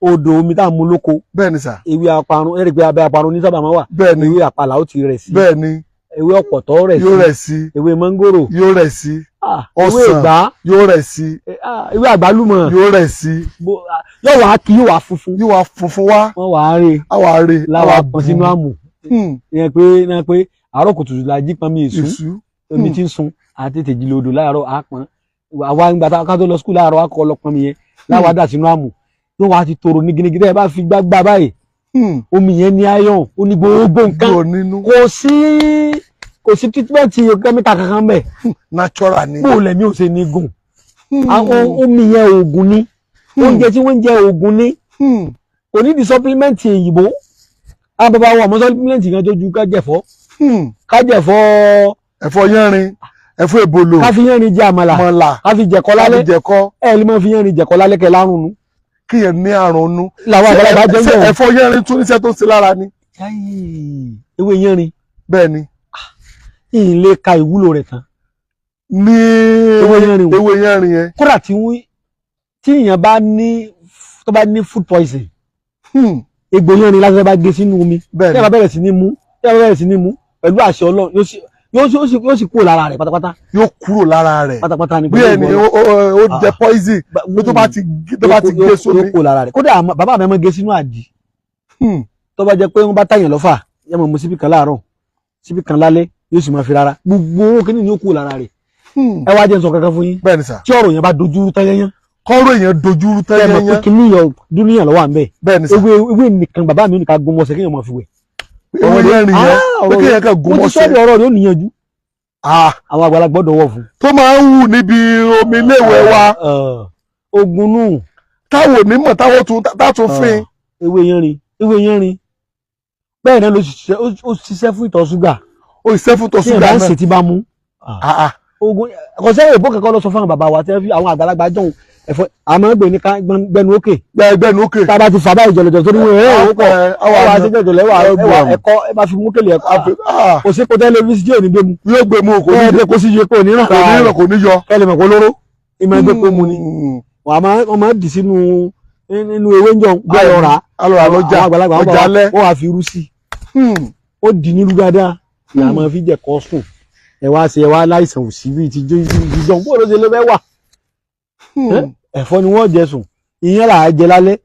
odò omi tá à ń mu lóko. bẹ́ẹ̀ ni sà. ewé aparun ẹ̀rí pé abẹ́ aparun ní sábà máa wà. bẹ́ẹ̀ ni ewé àpàlà ó ti rẹ̀ sí. bẹ́ẹ̀ ni ewé ọ̀pọ̀tọ́ rẹ̀ sí. yóò rẹ̀ sí. ewé mọ́ngòrò. yóò rẹ̀ sí. ewé ìgbá yóò rẹ̀ sí. ewé àgbálùmọ̀. yóò rẹ̀ sí. yóò wá kí yóò wá funfun. yóò wá funfun wá. wọ́n wà á rè. á wà á rè. láwa pọ̀ sínú àmù. ìyẹn pé àárọ̀ kùtùkùtù la jí pọn mi èṣù. omi tí ń sun àti tèjì lodò láàárọ̀ àpọn. àwa ń gbà ká tó lọ skul láàárọ̀ akọ lọ pọn mi yẹn láwa dà sínú àmù. yóò wá ti tòrò ní gínígíní ẹ bá fi gbá báyìí. omi yẹn ní iron ó ní gbogbo nǹkan. kò sí treatment kẹ́míkà kankan bẹ́ẹ̀. natural ni. bó lẹ́mí ò ṣe ní gùn. omi yẹn oògùn ni. oúnjẹ tí wọ́n ń jẹ oògùn ni. kò ní di supplement èyìnbó. àwọn bàbá wa ọmọ supplement kan tó ju kájẹ̀fọ́. ẹ̀fọ́ yánrin ẹ̀fọ́ èbòlò. ká fi yánrin jẹ àmàlà. ká fi jẹ̀kọ lálẹ́. ẹ lè máa fi yánrin jẹ̀kọ lálẹ́ kẹ lárùn nù. kí yẹn ní àrùn nù. làwọn àgbàlagbà jẹ́ bẹ́ẹ̀. ẹ̀fọ́ yánrin tún níṣẹ́ tó ń ṣe lára ni. ewé yánrin. bẹ́ẹ̀ ni. ìyìn lè ka ìwúlò rẹ̀ tán. ní ewé yánrin yẹn. kódà tí èèyàn bá ní tó bá ní food poison. egbò yánrin lásán bá gé sínú omi. bẹ́ẹ̀ ni. tí a bá bẹ̀rẹ̀ sí ní mú pẹ̀lú àṣẹ Ọlọ́run yóò sì kúrò lára rẹ̀ pátápátá. yóò kúrò lára rẹ̀ pátápátá ni. bí ẹni ó jẹ poison tó bá ti gé sómi. yóò kúrò lára rẹ̀ kódà bàbá mi máa gé sínú àdì. tó bá jẹ pé wọ́n bá tàyàn lọ́fà yẹ mọ̀ mú síbí kan láàárọ̀ síbí kan lálẹ́ yóò sì máa fi rárá gbogbo owó kìíní yóò kúrò lára rẹ̀. ẹ wá jẹ́ n sọ kankan fún yín. bẹ́ẹ̀ ni sà. tí ọ̀rọ̀ yẹn bá dojú tán yẹn. kọ́rọ̀ yẹn dojú tán yẹn. ẹ mọ̀ pé kìíní yọ dúníyàn lọ́wọ́ à ń bẹ̀. bẹ́ẹ̀ ni sà. ewé nìkan bàbá mi nìkan gun mọ́sẹ̀ kéèyàn máa fi wẹ̀. ewé yẹn rìn yẹn pé kéèyàn kan gun mọ́sẹ̀. mo ti sọ́ọ̀dì ọ̀rọ̀ rẹ̀ ó níyanjú. àwọn àgbàlagbà gbọ́dọ̀ wọ̀ fún. tó máa ń wù níbi omi iléèwé wa. ogun nù. táwọn onímọ̀ táwọn fin. ewé yẹn bẹ́ẹ̀ náà ló ṣiṣẹ́ fún ìtọ̀ ṣúgà. ó ṣiṣẹ́ fún ìtọ̀ ṣúgà náà. tí ìbá ń ṣe ti bá mú. ogun kọ̀sẹ́ èbó kankan lọ sọ fún àwọn bàbá wa tí wọ́n fi àwọn àgbàlagbà jọ̀hún ẹ̀fọ́ àmọ́ gbè ní gbẹnu òkè. gbẹnu òkè. tá a bá ti fà báyìí jọlọjọ tó ní wọ́n àwọn àṣejọjọ lẹ́wà ẹ̀kọ́ ẹ bá fi mú kélé ẹ̀kọ́ kò sí kó tẹlifíṣì yóò ní gbé mu. yóò gbé mu kò sí iye kò ní ràn. kò ní yọ. kẹlẹ̀ mọ̀ kó lóró ìmọ̀ ẹgbẹ́ pé mu ni. wọ́n máa dì sínú ewé ń jọ gbẹ́yọ̀rá. alọ́ra lọ́jà ọjà alẹ́ wọ́n wá fi irú sí. ó dì nílùú dáadáa ìyá máa fi jẹ kọ́ sùn ẹ wá láìsàn òsì bíi ti jíjọ bó ló ṣe ló fẹ́ wà. ẹ̀fọ́ ni wọ́n jẹ sùn ìyẹn là á jẹ lálẹ́